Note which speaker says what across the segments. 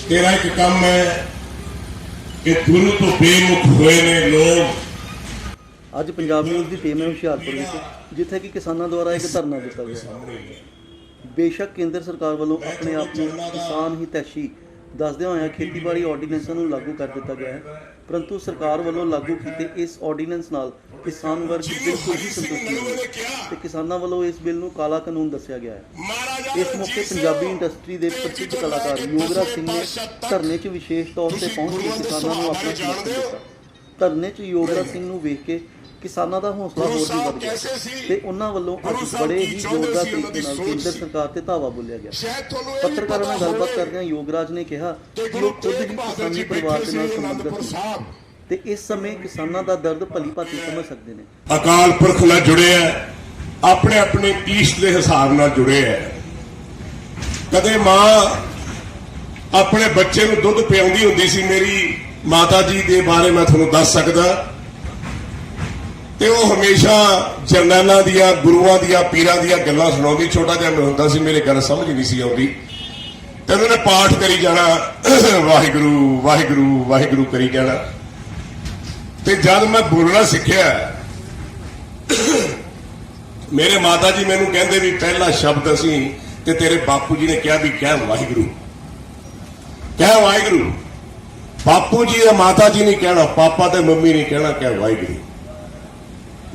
Speaker 1: तेरा एक काम है कि गुरु तो बेमुख हुए ने लोग।
Speaker 2: ਅੱਜ ਪੰਜਾਬ ਨਿਊਜ਼ ਦੀ ਟੀਮ ਹੈ ਹੁਸ਼ਿਆਰਪੁਰ ਵਿੱਚ, ਜਿੱਥੇ ਕਿ ਕਿਸਾਨਾਂ ਦੁਆਰਾ ਇੱਕ ਧਰਨਾ ਦਿੱਤਾ ਗਿਆ। ਬੇਸ਼ੱਕ ਕੇਂਦਰ ਸਰਕਾਰ ਵੱਲੋਂ ਆਪਣੇ ਆਪ ਨੂੰ ਕਿਸਾਨ ਹਿਤੈਸ਼ੀ ਦੱਸਦਿਆਂ ਹੋਇਆਂ ਖੇਤੀਬਾੜੀ ਆਰਡੀਨੈਂਸਾਂ ਨੂੰ ਲਾਗੂ ਕਰ ਦਿੱਤਾ ਗਿਆ ਹੈ, ਪਰੰਤੂ ਸਰਕਾਰ ਵੱਲੋਂ ਲਾਗੂ ਕੀਤੇ ਇਸ ਆਰਡੀਨੈਂਸ ਨਾਲ ਕਿਸਾਨ ਵਰਗ ਬਿਲਕੁਲ ਹੀ ਸੰਤੁਸ਼ਟ ਨਹੀਂ ਹੈ ਤੇ ਕਿਸਾਨਾਂ ਵੱਲੋਂ ਇਸ ਬਿੱਲ ਨੂੰ ਕਾਲਾ ਕਾਨੂੰਨ ਦੱਸਿਆ ਗਿਆ ਹੈ। ਇਸ ਮੌਕੇ ਪੰਜਾਬੀ ਇੰਡਸਟਰੀ ਦੇ ਪ੍ਰਸਿੱਧ ਕਲਾਕਾਰ ਯੋਗਰਾਜ ਸਿੰਘ ਨੇ ਧਰਨੇ 'ਚ ਵਿਸ਼ੇਸ਼ ਤੌਰ ਤੇ ਪਹੁੰਚ ਕੇ ਕਿਸਾਨਾਂ ਨੂੰ ਆਪਣਾ ਸਮਰਥਨ ਦਿੱਤਾ। ਧਰਨੇ 'ਚ ਯੋਗਰਾਜ ਸਿੰਘ ਨੂੰ ਵੇਖ ਕੇ ਕਿਸਾਨਾਂ ਦਾ ਹੌਸਲਾ ਹੋਰ ਵੀ ਵੱਧ ਗਿਆ ਤੇ ਉਹਨਾਂ ਵੱਲੋਂ ਅੱਜ ਬੜੇ ਹੀ ਜ਼ੋਰਦਾਰ ਤਰੀਕੇ ਨਾਲ ਕੇਂਦਰ ਸਰਕਾਰ ਤੇ ਧਾਵਾ ਬੋਲਿਆ ਗਿਆ। ਪੱਤਰਕਾਰਾਂ ਨਾਲ ਗੱਲਬਾਤ ਕਰਦਿਆਂ ਯੋਗਰਾਜ ਨੇ ਕਿਹਾ ਕਿ ਉਹ ਖੁਦ ਵੀ ਕਿਸਾਨੀ ਪਰਿਵਾਰ ਦੇ ਨਾਲ ਸੰਬੰਧਿਤ ਹਨ ਤੇ ਇਸ ਸਮੇਂ ਕਿਸਾਨਾਂ ਦਾ ਦਰਦ ਭਲੀ ਭਾਂਤੀ ਸਮਝ ਸਕਦੇ ਨੇ।
Speaker 1: ਅਕਾਲ ਪੁਰਖ ਨਾਲ ਜੁੜੇ ਆ, ਆਪਣੇ ਆਪਣੇ ਕੀਸ਼ ਦੇ ਹਿਸਾਬ ਨਾਲ ਜੁੜੇ ਆ। ਕਦੇ ਮਾਂ ਆਪਣੇ ਬੱਚੇ ਨੂੰ ਦੁੱਧ ਪਿਆਉਂਦੀ ਹੁੰਦੀ ਸੀ। ਮੇਰੀ ਮਾਤਾ ਜੀ ਦੇ ਬਾਰੇ ਮੈਂ ਤੁਹਾਨੂੰ ਦੱਸ ਸਕਦਾ ਤੇ ਉਹ ਹਮੇਸ਼ਾ ਜਰਨੈਲਾਂ ਦੀਆਂ, ਗੁਰੂਆਂ ਦੀਆਂ, ਪੀਰਾਂ ਦੀਆਂ ਗੱਲਾਂ ਸੁਣਾਉਂਦੀ। ਛੋਟਾ ਜਿਹਾ ਮੈਂ ਹੁੰਦਾ ਸੀ, ਮੇਰੇ ਗੱਲ ਸਮਝ ਨਹੀਂ ਸੀ ਆਉਂਦੀ ਤੇ ਉਹਨਾਂ ਨੇ ਪਾਠ ਕਰੀ ਜਾਣਾ, ਵਾਹਿਗੁਰੂ ਵਾਹਿਗੁਰੂ ਵਾਹਿਗੁਰੂ ਕਰੀ ਜਾਣਾ। ਤੇ ਜਦ ਮੈਂ ਬੋਲਣਾ ਸਿੱਖਿਆ, ਮੇਰੇ ਮਾਤਾ ਜੀ ਮੈਨੂੰ ਕਹਿੰਦੇ ਵੀ ਪਹਿਲਾ ਸ਼ਬਦ ਅਸੀਂ ਤੇ ਤੇਰੇ ਬਾਪੂ ਜੀ ਨੇ ਕਿਹਾ ਵੀ ਕਹਿ ਵਾਹਿਗੁਰੂ, ਕਹਿ ਵਾਹਿਗੁਰੂ। ਬਾਪੂ ਜੀ ਤੇ ਮਾਤਾ ਜੀ ਨਹੀਂ ਕਹਿਣਾ, ਪਾਪਾ ਤੇ ਮੰਮੀ ਨਹੀਂ ਕਹਿਣਾ, ਕਹਿ ਵਾਹਿਗੁਰੂ।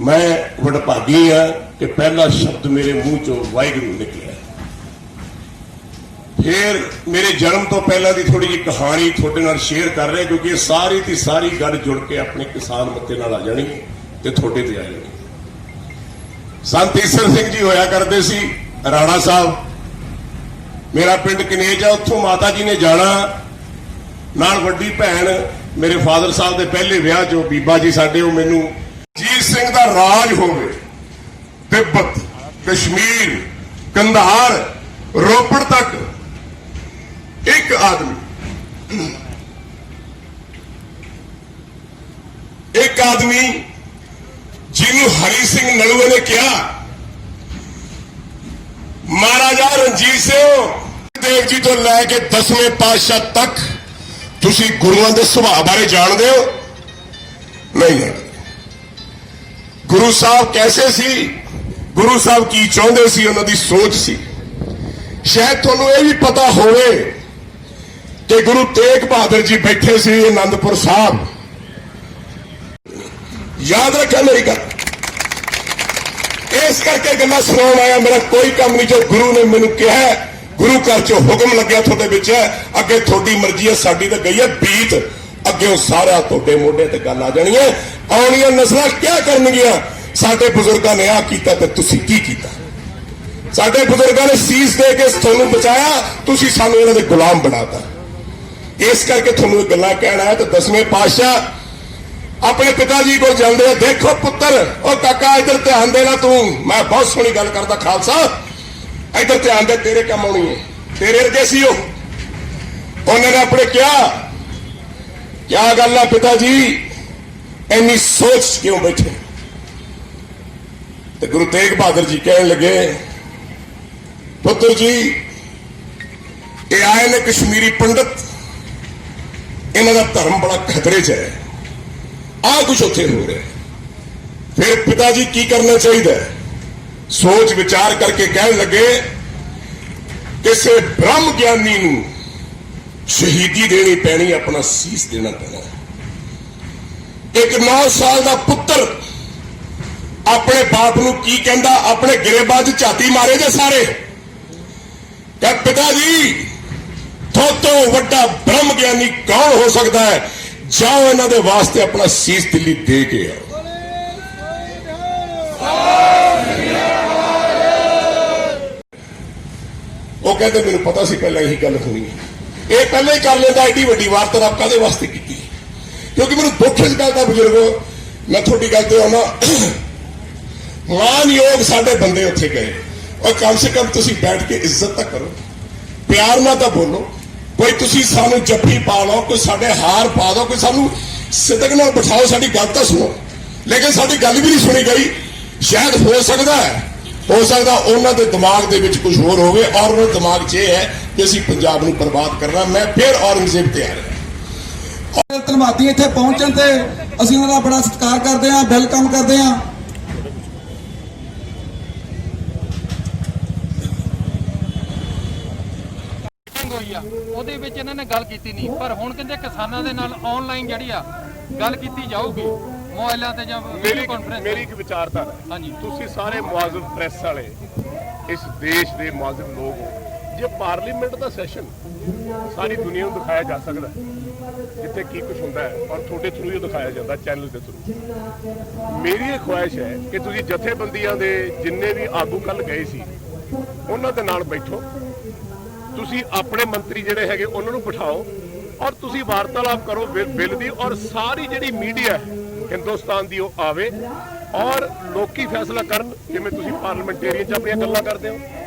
Speaker 1: मैं वडभागी हाँ कि पहला शब्द मेरे मुंह चो वाहिगुरू निकलिया। फिर मेरे जन्म तो पहला की थोड़ी जी कहानी थोड़े नाल शेयर कर रहे, क्योंकि सारी की सारी गल जुड़ के अपने किसान मत्ते नाल आ जानी ते थोड़े ते आ जानी। संत ईसर सिंह जी होया करते सी राणा साहब। मेरा पिंड कनेज है, उत्थों माता जी ने जाना नाल वड्डी भैन मेरे फादर साहब के पहले विआह चो बीबा जी साडे वो मैनू जीत सिंह का राज होवे, तिब्बत, कश्मीर, कंधार, रोपड़ तक एक आदमी जिन्हों हरि सिंह नलूए ने कहा, महाराजा रणजीत सिंह देव जी तो लैके 10वें पातशाह तक तुसी गुरुओं के सुभाव बारे जानते हो? नहीं जानते। गुरु साहब कैसे सी, गुरु साहब की चाहते सी, उन्होंने सोच सी। शायद थोनू यह भी पता होवे कि गुरु तेग बहादुर जी बैठे सी आनंदपुर साहब। याद रखा मेरी गल, इस करके गल्लां सुनाउण आया। मेरा कोई काम नहीं, जो गुरु ने मैनू कहा, गुरु घर चो हुक्म लग्या थोड़े विच अगे थोड़ी मर्जी है, साडी तो गई है बीत, अगे सारा थोड़े मोढे ते गल आ जानी है। आउणियां नस्लां क्या करनगियां? साडे बुजुर्गां ने आ कीता ते तुसीं की कीता? साडे बुजुर्गां ने सीस दे के तुहानूं बचाया, तुसीं सानूं इन्हां दे गुलाम बनाता। इस करके तुहानूं गल्लां कहना है। तो 10वें पातशाह अपने पिता जी को जांदे, देखो पुत्र, ओ काका इधर ध्यान देना, तू मैं बहुत सोहनी गल करदा खालसा, इधर ध्यान दे, तेरे काम आउणी है, तेरे अरगे सी हो। उन्होंने अपने क्या गल है पिता जी, इन्नी सोच क्यों बैठे? तो गुरु तेग बहादुर जी कहने लगे, पुत्र जी ये आए ने कश्मीरी पंडित, इन्हों का धर्म बड़ा खतरे च है, आ कुछ उत्थे हो रहा है। फिर पिताजी की करना चाहिए? सोच विचार करके कहने लगे, किसी ब्रह्म ज्ञानी नूं शहीदी देनी पैनी, अपना सीस देना पैना। एक 9 साल का पुत्र अपने बाप नूं की कहंदा, अपने गिरेबां च झाती मारे जे सारे, क्या पिताजी तो वड्डा ब्रह्म ज्ञानी कौन हो सकता है? जाओ इन्हां दे वास्ते अपना सीस दिल्ली दे के आओ। वो कहते मैनूं पता सी पहले यही गल होनी है, ये पहले ही कर लेंदा, एडी वड्डी वार्तालाप काहदे वास्ते कीती? क्योंकि मैनूं दुख इस गल दा बुजुर्गो, मैं थोड़ी गल ते आउणा, मानयोग साडे बंदे उत्थे गए, और कम से कम तुसीं बैठ के इज्जत तां करो, प्यार नाल तां बोलो, कोई तुसीं सानूं जफ्फी पा लो, कोई साडे हार पा दो, कोई सानूं सिदक नाल बिठाओ, साडी गल तां सुनो। लेकिन साडी गल भी नहीं सुनी गई। शायद हो सकता है ਹੋ ਸਕਦਾ ਉਹਨਾਂ ਦੇ ਦਿਮਾਗ ਦੇ ਵਿੱਚ ਕੁਝ ਹੋਰ ਹੋਵੇ ਔਰ ਉਹਨਾਂ ਦੇ ਦਿਮਾਗ 'ਚ ਇਹ ਹੈ ਕਿ ਅਸੀਂ ਪੰਜਾਬ ਨੂੰ ਬਰਬਾਦ ਕਰਨਾ। ਮੈਂ ਫਿਰ ਔਰੰਗਜ਼ੇਬ ਤਿਆਰ ਹਾਂ।
Speaker 3: ਧੰਨਵਾਦੀ ਇੱਥੇ ਪਹੁੰਚਣ ਤੇ ਅਸੀਂ ਉਹਨਾਂ ਦਾ ਬੜਾ ਸਤਿਕਾਰ ਕਰਦੇ ਹਾਂ, ਵੈਲਕਮ ਕਰਦੇ ਹਾਂ।
Speaker 4: ਹੋਈ ਆ ਉਹਦੇ ਵਿੱਚ ਇਹਨਾਂ ਨੇ ਗੱਲ ਕੀਤੀ ਨਹੀਂ, ਪਰ ਹੁਣ ਕਹਿੰਦੇ ਕਿਸਾਨਾਂ ਦੇ ਨਾਲ ਆਨਲਾਈਨ ਜਿਹੜੀ ਆ ਗੱਲ ਕੀਤੀ ਜਾਊਗੀ ਮੋਬਾਈਲਾਂ ਤੇ ਜਾਂ ਵੀਡੀਓ ਕਾਨਫਰੰਸ।
Speaker 5: ਮੇਰੀ ਇੱਕ ਵਿਚਾਰਧਾਰਾ ਹੈ।
Speaker 4: ਹਾਂਜੀ।
Speaker 5: ਤੁਸੀਂ ਸਾਰੇ ਮੁਆਜ਼ਮ ਪ੍ਰੈਸ ਵਾਲੇ ਇਸ ਦੇਸ਼ ਦੇ ਮੁਆਜ਼ਮ ਲੋਕ ਹੋ। ਜੇ ਪਾਰਲੀਮੈਂਟ ਦਾ ਸੈਸ਼ਨ ਸਾਰੀ ਦੁਨੀਆ ਨੂੰ ਦਿਖਾਇਆ ਜਾ ਸਕਦਾ ਹੈ, ਜਿੱਥੇ ਕੀ ਕੁਝ ਹੁੰਦਾ ਹੈ ਔਰ ਤੁਹਾਡੇ ਥਰੂ ਹੀ ਦਿਖਾਇਆ ਜਾਂਦਾ ਚੈਨਲ ਦੇ ਥਰੂ, ਮੇਰੀ ਇਹ ਖੁਆਇਸ਼ ਹੈ ਕਿ ਤੁਸੀਂ ਜਥੇਬੰਦੀਆਂ ਦੇ ਜਿੰਨੇ ਵੀ ਆਗੂ ਕੱਲ ਗਏ ਸੀ ਉਹਨਾਂ ਦੇ ਨਾਲ ਬੈਠੋ, ਤੁਸੀਂ ਆਪਣੇ ਮੰਤਰੀ ਜਿਹੜੇ ਹੈਗੇ ਉਹਨਾਂ ਨੂੰ ਬਿਠਾਓ ਔਰ ਤੁਸੀਂ ਵਾਰਤਾਲਾਪ ਕਰੋ ਬਿੱਲ ਦੀ, ਔਰ ਸਾਰੀ ਜਿਹੜੀ ਮੀਡੀਆ ਹਿੰਦੁਸਤਾਨ ਦੀ ਉਹ ਆਵੇ ਔਰ ਲੋਕੀ ਫੈਸਲਾ ਕਰਨ। ਜਿਵੇਂ ਤੁਸੀਂ ਪਾਰਲੀਮੈਂਟੇਰੀਅਨ 'ਚ ਆਪਣੀਆਂ ਗੱਲਾਂ ਕਰਦੇ ਹੋ,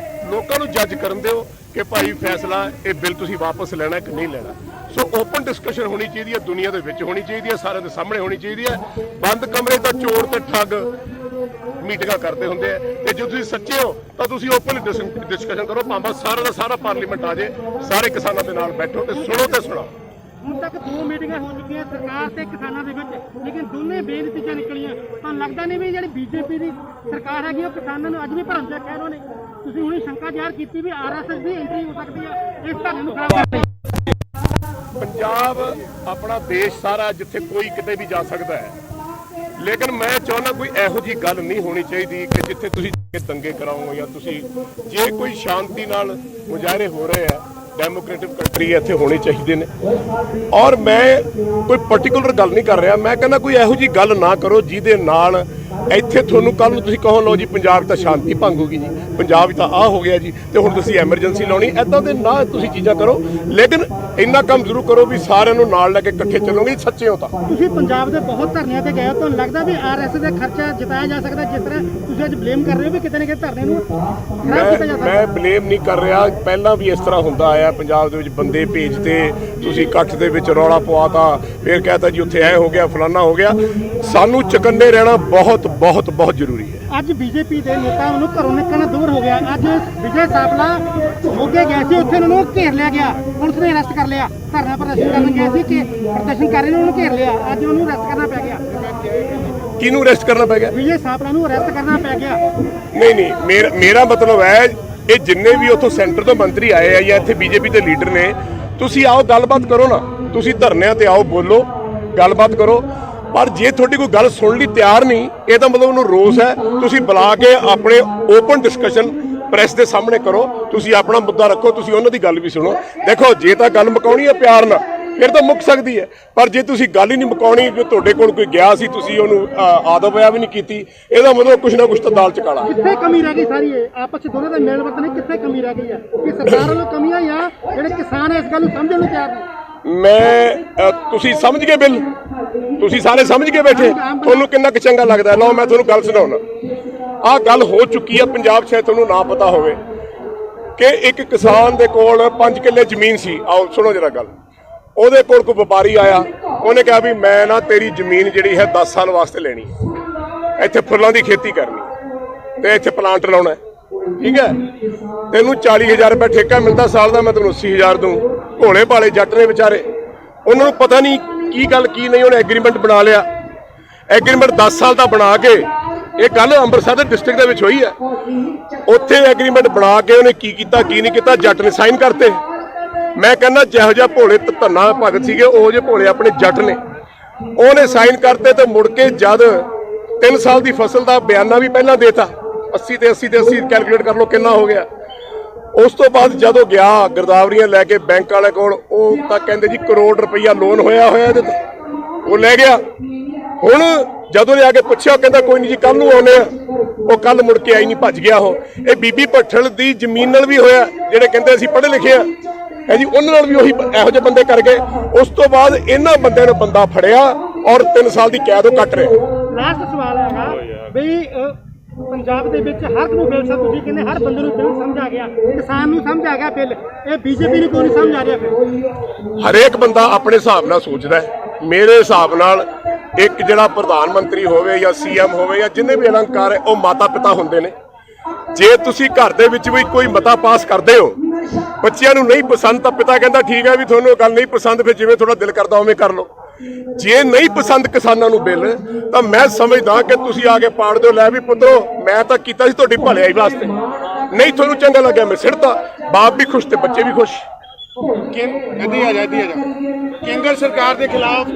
Speaker 5: ਲੋਕਾਂ ਨੂੰ ਜੱਜ ਕਰਨ ਦਿਓ ਕਿ ਭਾਈ ਫੈਸਲਾ ਇਹ ਬਿੱਲ ਤੁਸੀਂ ਵਾਪਸ ਲੈਣਾ ਕਿ ਨਹੀਂ ਲੈਣਾ। ਸੋ ਓਪਨ ਡਿਸਕਸ਼ਨ ਹੋਣੀ ਚਾਹੀਦੀ ਹੈ, ਦੁਨੀਆ ਦੇ ਵਿੱਚ ਹੋਣੀ ਚਾਹੀਦੀ ਹੈ, ਸਾਰਿਆਂ ਦੇ ਸਾਹਮਣੇ ਹੋਣੀ ਚਾਹੀਦੀ ਹੈ। ਬੰਦ ਕਮਰੇ ਦਾ ਚੋਰ ਤੇ ਠੱਗ ਮੀਟਿੰਗਾਂ ਕਰਦੇ ਹੁੰਦੇ ਆ, ਤੇ ਜੇ ਤੁਸੀਂ ਸੱਚੇ ਹੋ ਤਾਂ ਤੁਸੀਂ ਓਪਨ ਡਿਸਕਸ਼ਨ ਕਰੋ, ਭਾਵੇਂ ਸਾਰਾ ਦਾ ਸਾਰਾ ਪਾਰਲੀਮੈਂਟ ਆ ਜਾਏ, ਸਾਰੇ ਕਿਸਾਨਾਂ ਦੇ ਨਾਲ ਬੈਠੋ ਤੇ ਸੁਣੋ ਤੇ ਸੁਣਾਓ।
Speaker 6: ਹੁਣ ਤੱਕ 2 ਮੀਟਿੰਗਾਂ ਹੋ ਚੁੱਕੀਆਂ ਸਰਕਾਰ ਤੇ ਕਿਸਾਨਾਂ ਦੇ ਵਿੱਚ, ਲੇਕਿਨ ਦੋਨੇ ਬੇਨਤੀਆਂ ਨਿਕਲੀਆਂ। ਤੁਹਾਨੂੰ ਲੱਗਦਾ ਨਹੀਂ ਵੀ ਜਿਹੜੀ ਬੀਜੇਪੀ ਦੀ ਸਰਕਾਰ ਹੈਗੀ ਉਹ ਕਿਸਾਨਾਂ ਨੂੰ ਅੱਜ ਵੀ ਭਰਮ ਚ ਰੱਖਿਆ ਉਹਨਾਂ ਨੇ? ਤੁਸੀਂ ਹੁਣੇ ਸ਼ੰਕਾ ਜ਼ਾਹਰ ਕੀਤੀ ਵੀ ਆਰਐਸਐਸ ਦੀ ਐਂਟਰੀ ਹੋ ਸਕਦੀ ਹੈ ਇਸ ਧਰਨੇ ਨੂੰ ਖਰਾਬ ਕਰਨ ਲਈ।
Speaker 5: ਪੰਜਾਬ ਆਪਣਾ ਦੇਸ਼ ਸਾਰਾ ਜਿੱਥੇ ਕੋਈ ਕਿਤੇ ਵੀ ਜਾ ਸਕਦਾ ਹੈ, ਲੇਕਿਨ ਮੈਂ ਚਾਹੁੰਦਾ ਕੋਈ ਇਹੋ ਜਿਹੀ ਗੱਲ ਨਹੀਂ ਹੋਣੀ ਚਾਹੀਦੀ ਕਿ ਜਿੱਥੇ ਤੁਸੀਂ ਦੰਗੇ ਕਰਾਓ ਜਾਂ ਤੁਸੀਂ ਜੇ ਕੋਈ ਸ਼ਾਂਤੀ ਨਾਲ ਮੁਜ਼ਾਹਰੇ ਹੋ ਰਹੇ ਆ। ਡੈਮੋਕ੍ਰੇਟਿਕ ਕੰਟਰੀ ਇੱਥੇ ਹੋਣੇ ਚਾਹੀਦੇ ਨੇ ਔਰ ਮੈਂ ਕੋਈ ਪਾਰਟਿਕੂਲਰ ਗੱਲ ਨਹੀਂ ਕਰ ਰਿਹਾ। ਮੈਂ ਕਹਿੰਦਾ ਕੋਈ ਇਹੋ ਜਿਹੀ ਗੱਲ ਨਾ ਕਰੋ ਜਿਹਦੇ ਨਾਲ ਇੱਥੇ ਤੁਹਾਨੂੰ ਕੱਲ ਨੂੰ ਤੁਸੀਂ ਕਹੋ ਲਓ ਜੀ ਪੰਜਾਬ ਤਾਂ ਸ਼ਾਂਤੀ ਭੰਗ ਹੋ ਗਈ ਜੀ, ਪੰਜਾਬ ਤਾਂ ਆਹ ਹੋ ਗਿਆ ਜੀ ਤੇ ਹੁਣ ਤੁਸੀਂ ਐਮਰਜੈਂਸੀ ਲਾਉਣੀ। ਐਦਾਂ ਦੇ ਨਾ ਤੁਸੀਂ ਚੀਜ਼ਾਂ ਕਰੋ, ਲੇਕਿਨ ਇੰਨਾ ਕੰਮ ਜ਼ਰੂਰ ਕਰੋ ਵੀ ਸਾਰਿਆਂ ਨੂੰ ਨਾਲ ਲੈ ਕੇ ਇਕੱਠੇ ਚੱਲੋਗੇ, ਸੱਚੇ ਹੋ ਤਾਂ।
Speaker 6: ਤੁਸੀਂ ਪੰਜਾਬ ਦੇ ਬਹੁਤ ਧਰਨਿਆਂ ਤੇ ਗਏ ਹੋ, ਤੁਹਾਨੂੰ ਲੱਗਦਾ ਵੀ ਆਰਐਸਐਸ ਦਾ ਖਰਚਾ ਜਿਤਾਇਆ ਜਾ ਸਕਦਾ ਜਿਸ ਤਰ੍ਹਾਂ ਤੁਸੀਂ ਅੱਜ ਬਲੇਮ ਕਰ ਰਹੇ ਹੋ ਵੀ ਕਿਤੇ ਨਾ ਕਿਤੇ ਧਰਨੇ ਨੂੰ ਖਰਾਬ ਕੀਤਾ ਜਾ ਸਕਦਾ?
Speaker 5: ਮੈਂ ਬਲੇਮ ਨਹੀਂ ਕਰ ਰਿਹਾ, ਪਹਿਲਾਂ ਵੀ ਇਸ ਤਰ੍ਹਾਂ ਹੁੰਦਾ ਆਇਆ ਪੰਜਾਬ ਦੇ ਵਿੱਚ। ਬੰਦੇ ਭੇਜਦੇ, ਤੁਸੀਂ ਇਕੱਠ ਦੇ ਵਿੱਚ ਰੌਲਾ ਪਵਾਤਾ, ਫਿਰ ਕਹਤਾ ਜੀ ਉੱਥੇ ਐ ਹੋ ਗਿਆ ਫਲਾਨਾ ਹੋ ਗਿਆ। ਸਾਨੂੰ ਚੁਕੰਨੇ ਰਹਿਣਾ ਬਹੁਤ ਬਹੁਤ ਬਹੁਤ ਜ਼ਰੂਰੀ ਹੈ।
Speaker 6: ਅੱਜ ਬੀਜੇਪੀ ਦੇ ਨੇਤਾਵਾਂ ਨੂੰ ਘਰੋਂ ਨਿਕਲਣਾ ਦੂਰ ਹੋ ਗਿਆ। ਅੱਜ ਵਿਜੇ ਸਾਪਲਾ ਮੋਗੇ ਗਏ ਸੀ, ਉੱਥੇ ਉਹਨਾਂ ਨੂੰ ਘੇਰ ਲਿਆ ਗਿਆ, ਪੁਲਿਸ ਨੇ ਅਰੈਸਟ ਕਰ ਲਿਆ। ਧਰਨਾ ਪ੍ਰਦਰਸ਼ਨ ਕਰਨ ਗਏ ਸੀ ਕਿ ਪ੍ਰਦਰਸ਼ਨ ਕਰ ਰਹੇ ਨੇ, ਉਹਨੂੰ ਘੇਰ ਲਿਆ, ਅੱਜ ਉਹਨੂੰ ਅਰੈਸਟ ਕਰਨਾ ਪੈ ਗਿਆ।
Speaker 5: ਕਿਹਨੂੰ ਅਰੈਸਟ ਕਰਨਾ ਪੈ ਗਿਆ?
Speaker 6: ਵਿਜੇ ਸਾਪਲਾ ਨੂੰ ਅਰੈਸਟ ਕਰਨਾ ਪੈ ਗਿਆ।
Speaker 5: ਨਹੀਂ, ਮੇਰਾ ਮਤਲਬ ਹੈ ਇਹ ਜਿੰਨੇ ਵੀ ਉੱਥੋਂ ਸੈਂਟਰ ਤੋਂ ਮੰਤਰੀ ਆਏ ਆ ਜਾਂ ਇੱਥੇ ਬੀਜੇਪੀ ਦੇ ਲੀਡਰ ਨੇ, ਤੁਸੀਂ ਆਓ ਗੱਲਬਾਤ ਕਰੋ ਨਾ, ਤੁਸੀਂ ਧਰਨਿਆਂ ਤੇ ਆਓ, ਬੋਲੋ, ਗੱਲਬਾਤ ਕਰੋ। ਪਰ ਜੇ ਤੁਹਾਡੀ ਕੋਈ ਗੱਲ ਸੁਣਨ ਲਈ ਤਿਆਰ ਨਹੀਂ, ਇਹਦਾ ਮਤਲਬ ਉਹਨੂੰ ਰੋਸ ਹੈ। ਤੁਸੀਂ ਬੁਲਾ ਕੇ ਆਪਣੇ ਓਪਨ ਡਿਸਕਸ਼ਨ ਪ੍ਰੈਸ ਦੇ ਸਾਹਮਣੇ ਕਰੋ, ਤੁਸੀਂ ਆਪਣਾ ਮੁੱਦਾ ਰੱਖੋ, ਤੁਸੀਂ ਉਹਨਾਂ ਦੀ ਗੱਲ ਵੀ ਸੁਣੋ। ਦੇਖੋ ਜੇ ਤਾਂ ਗੱਲ ਮੁਕਾਉਣੀ ਹੈ ਪਿਆਰ ਨਾਲ ਫਿਰ ਤਾਂ ਮੁੱਕ ਸਕਦੀ ਹੈ, ਪਰ ਜੇ ਤੁਸੀਂ ਗੱਲ ਹੀ ਨਹੀਂ ਮੁਕਾਉਣੀ, ਜੋ ਤੁਹਾਡੇ ਕੋਲ ਕੋਈ ਗਿਆ ਸੀ ਤੁਸੀਂ ਉਹਨੂੰ ਆਦਬ ਹੋਇਆ ਵੀ ਨਹੀਂ ਕੀਤੀ, ਇਹਦਾ ਮਤਲਬ ਕੁਛ ਨਾ ਕੁਛ ਤਾਂ ਦਾਲ ਚ ਕਾਲਾ।
Speaker 6: ਕਿੱਥੇ ਕਮੀ ਰਹਿ ਗਈ ਸਾਰੀ ਇਹ ਆਪਸ ਚ ਦੋਨਾਂ ਦਾ ਮੇਲ ਵਰਤਨ, ਕਿੱਥੇ ਕਮੀ ਰਹਿ ਗਈ ਆ ਕਿ ਸਰਕਾਰ ਵੱਲੋਂ ਕਮੀ ਆ ਜਾਂ ਜਿਹੜੇ ਕਿਸਾਨ ਇਸ ਗੱਲ ਨੂੰ ਸਮਝਣ ਨੂੰ ਤਿਆਰ ਨੇ?
Speaker 5: ਤੁਸੀਂ ਸਮਝ ਗਏ ਬਿੱਲ, ਤੁਸੀਂ ਸਾਰੇ ਸਮਝ ਕੇ ਬੈਠੇ, ਤੁਹਾਨੂੰ ਕਿੰਨਾ ਕੁ ਚੰਗਾ ਲੱਗਦਾ। ਲਓ ਮੈਂ ਤੁਹਾਨੂੰ ਗੱਲ ਸੁਣਾਉਣਾ। ਆਹ ਗੱਲ ਹੋ ਚੁੱਕੀ ਆ ਪੰਜਾਬ 'ਚ, ਤੁਹਾਨੂੰ ਨਾ ਪਤਾ ਹੋਵੇ ਕਿ ਇੱਕ ਕਿਸਾਨ ਦੇ ਕੋਲ 5 ਕਿੱਲੇ ਜ਼ਮੀਨ ਸੀ। ਆਓ ਸੁਣੋ ਜਰਾ ਗੱਲ। ਉਹਦੇ ਕੋਲ ਕੋਈ ਵਪਾਰੀ ਆਇਆ, ਉਹਨੇ ਕਿਹਾ ਵੀ ਮੈਂ ਨਾ ਤੇਰੀ ਜ਼ਮੀਨ ਜਿਹੜੀ ਹੈ 10 ਸਾਲ ਵਾਸਤੇ ਲੈਣੀ, ਇੱਥੇ ਫੁੱਲਾਂ ਦੀ ਖੇਤੀ ਕਰਨੀ ਤੇ ਇੱਥੇ ਪਲਾਂਟ ਲਾਉਣਾ, ਠੀਕ ਹੈ, ਤੈਨੂੰ 40,000 ਰੁਪਏ ਠੇਕਾ ਮਿਲਦਾ ਸਾਲ ਦਾ, ਮੈਂ ਤੈਨੂੰ 80,000 ਦੂੰ। ਭੋਲੇ ਭਾਲੇ ਜੱਟ ਨੇ ਵਿਚਾਰੇ, ਉਹਨਾਂ ਨੂੰ ਪਤਾ ਨਹੀਂ ਕੀ ਗੱਲ ਕੀ ਨਹੀਂ, ਉਹਨੇ ਐਗਰੀਮੈਂਟ ਬਣਾ ਲਿਆ। ਐਗਰੀਮੈਂਟ 10 ਸਾਲ ਦਾ ਬਣਾ ਕੇ, ਇਹ ਗੱਲ ਅੰਮ੍ਰਿਤਸਰ ਦੇ ਡਿਸਟ੍ਰਿਕਟ ਦੇ ਵਿੱਚ ਹੋਈ ਹੈ, ਉੱਥੇ ਐਗਰੀਮੈਂਟ ਬਣਾ ਕੇ ਉਹਨੇ ਕੀ ਕੀਤਾ ਕੀ ਨਹੀਂ ਕੀਤਾ, ਜੱਟ ਨੇ ਸਾਈਨ ਕਰਤੇ। ਮੈਂ ਕਹਿੰਦਾ ਜਿਹੋ ਜਿਹਾ ਭੋਲੇ ਧੰਨਾ ਭਗਤ ਸੀਗੇ, ਉਹ ਜਿਹੇ ਭੋਲੇ ਆਪਣੇ ਜੱਟ ਨੇ, ਉਹਨੇ ਸਾਈਨ ਕਰਤੇ ਤੇ ਮੁੜ ਕੇ ਜਦ 3 ਸਾਲ ਦੀ ਫਸਲ ਦਾ ਬਿਆਨਾ ਵੀ ਪਹਿਲਾਂ ਦੇਤਾ, 80 ਤੇ 80 ਕੈਲਕੂਲੇਟ ਕਰ ਲਓ ਕਿੰਨਾ ਹੋ ਗਿਆ। ਉਸ ਤੋਂ ਬਾਅਦ ਜਦੋਂ ਗਿਆ ਗਿਰਦਾਵਰੀਆਂ ਲੈ ਕੇ ਬੈਂਕ ਵਾਲੇ ਕੋਲ, ਉਹ ਤਾਂ ਕਹਿੰਦੇ ਜੀ ਕਰੋੜ ਰੁਪਈਆ ਲੋਨ ਹੋਇਆ ਇਹਦੇ ਤੇ, ਉਹ ਲੈ ਗਿਆ। ਹੁਣ ਜਦੋਂ ਆ ਕੇ ਪੁੱਛਿਆ, ਕਹਿੰਦਾ ਕੋਈ ਨਹੀਂ ਜੀ ਕੱਲ ਨੂੰ ਆਉਨੇ ਆ। ਉਹ ਕੱਲ ਮੁੜ ਕੇ ਆਈ ਨਹੀਂ, ਭੱਜ ਗਿਆ ਉਹ। ਇਹ ਬੀਬੀ ਭੱਠਲ ਦੀ ਜ਼ਮੀਨ ਨਾਲ ਵੀ ਹੋਇਆ, ਜਿਹੜੇ ਕਹਿੰਦੇ ਅਸੀਂ ਪੜ੍ਹੇ ਲਿਖੇ ਆ ਹੈ ਜੀ, ਉਹਨਾਂ ਨਾਲ ਵੀ ਉਹੀ ਇਹੋ ਜਿਹੇ ਬੰਦੇ ਕਰ ਗਏ। ਉਸ ਤੋਂ ਬਾਅਦ ਇਹਨਾਂ ਬੰਦਿਆਂ ਨੂੰ ਬੰਦਾ ਫੜਿਆ ਔਰ 3 ਸਾਲ ਦੀ ਕੈਦ ਉਹ ਕੱਟ ਰਹੇ।
Speaker 6: ਲਾਸਟ ਸਵਾਲ ਹੈਗਾ ਵੀ ਪੰਜਾਬ ਦੇ ਵਿੱਚ ਹਰ ਨੂੰ ਬਿੱਲ ਸਮਝ, ਤੁਸੀਂ ਕਹਿੰਦੇ ਹਰ ਬੰਦੇ ਨੂੰ ਬਿੱਲ ਸਮਝ ਆ ਗਿਆ, ਕਿਸਾਨ ਨੂੰ ਸਮਝ ਆ ਗਿਆ ਬਿੱਲ, ਇਹ ਬੀਜੇਪੀ ਨੂੰ ਕਿਉਂ ਨਹੀਂ ਸਮਝ ਆ ਰਿਹਾ? ਫਿਰ
Speaker 5: ਹਰੇਕ ਬੰਦਾ ਆਪਣੇ ਹਿਸਾਬ ਨਾਲ ਸੋਚਦਾ ਹੈ। ਮੇਰੇ ਹਿਸਾਬ ਨਾਲ ਇੱਕ ਜਿਹੜਾ ਪ੍ਰਧਾਨ ਮੰਤਰੀ ਹੋਵੇ ਜਾਂ ਸੀਐਮ ਹੋਵੇ ਜਾਂ ਜਿੰਨੇ ਵੀ ਅਲੰਕਾਰ ਹੈ, ਉਹ ਮਾਤਾ ਪਿਤਾ ਹੁੰਦੇ ਨੇ। ਜੇ ਤੁਸੀਂ ਘਰ ਦੇ ਵਿੱਚ ਵੀ ਕੋਈ ਮਤਾ ਪਾਸ ਕਰਦੇ ਹੋ, ਬੱਚਿਆਂ ਨੂੰ ਨਹੀਂ ਪਸੰਦ ਤਾਂ ਪਿਤਾ ਕਹਿੰਦਾ ਠੀਕ ਹੈ ਵੀ ਤੁਹਾਨੂੰ ਇਹ ਗੱਲ ਨਹੀਂ ਪਸੰਦ, ਫਿਰ ਜਿਵੇਂ ਤੁਹਾਡਾ ਦਿਲ ਕਰਦਾ ਉਵੇਂ ਕਰ ਲਓ। ਜੇ ਨਹੀਂ ਪਸੰਦ ਕਿਸਾਨਾਂ ਨੂੰ ਬਿੱਲ, ਤਾਂ ਮੈਂ ਸਮਝਦਾ ਕਿ ਤੁਸੀਂ ਆ ਕੇ ਪਾੜ ਦਿਓ, ਲੈ ਵੀ ਪੁੱਤਰੋ ਮੈਂ ਤਾਂ ਕੀਤਾ ਸੀ ਤੁਹਾਡੀ ਭਲਾਈ ਵਾਸਤੇ, ਨਹੀਂ ਤੁਹਾਨੂੰ ਚੰਗਾ ਲੱਗਿਆ ਮੈਂ ਸਿੱਟਦਾ। ਬਾਪ ਵੀ ਖੁਸ਼ ਤੇ ਬੱਚੇ ਵੀ ਖੁਸ਼।
Speaker 7: ਕੇਂਦਰ ਸਰਕਾਰ ਦੇ ਖਿਲਾਫ